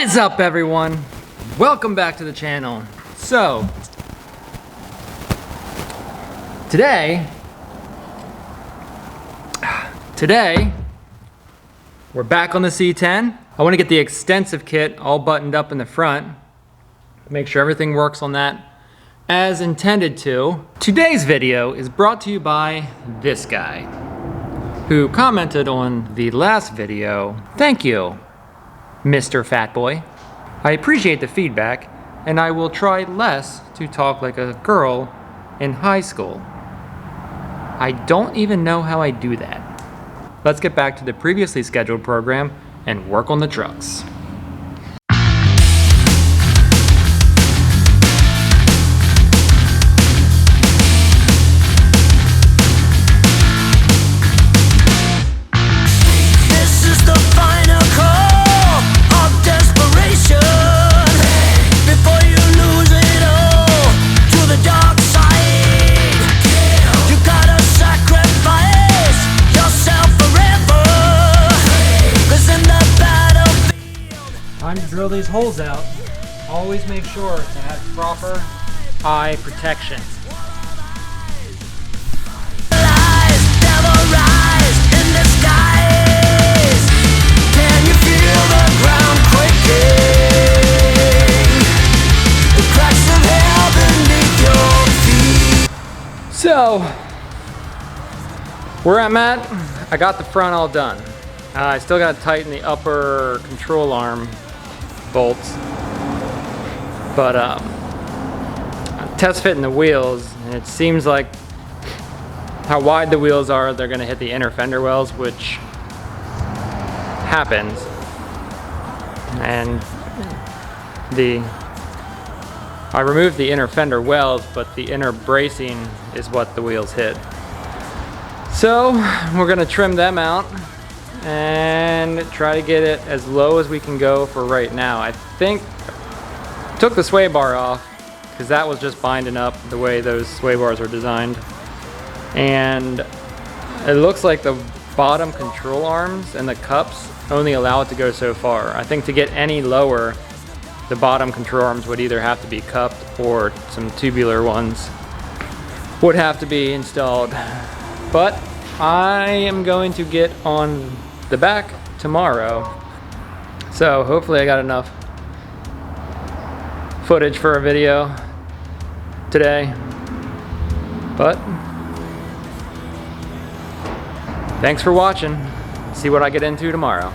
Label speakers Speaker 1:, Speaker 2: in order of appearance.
Speaker 1: is up, everyone? Welcome back to the channel. So, today, we're back on the C10. I want to get the Ekstensive kit all buttoned up in the front. Make sure everything works on that as intended to. Today's video is brought to you by this guy, who commented on the last video. Thank you, Mr. Fatboy. I appreciate the feedback, and I will try less to talk like a girl in high school. I don't even know how I do that. Let's get back to the previously scheduled program and work on the trucks. Time to drill these holes out. Always make sure to have proper eye protection. So, where I'm at, I got the front all done. I still got to tighten the upper control arm bolts, but test fitting the wheels, and it seems like how wide the wheels are, they're going to hit the inner fender wells, which happens, and I removed the inner fender wells, but the inner bracing is what the wheels hit. So we're going to trim them out and try to get it as low as we can go for right now. I think took the sway bar off because that was just binding up the way those sway bars are designed, and it looks like the bottom control arms and the cups only allow it to go so far. I think to get any lower, the bottom control arms would either have to be cupped or some tubular ones would have to be installed. But I am going to get on the back tomorrow, so hopefully I got enough footage for a video today. But thanks for watching. See what I get into tomorrow.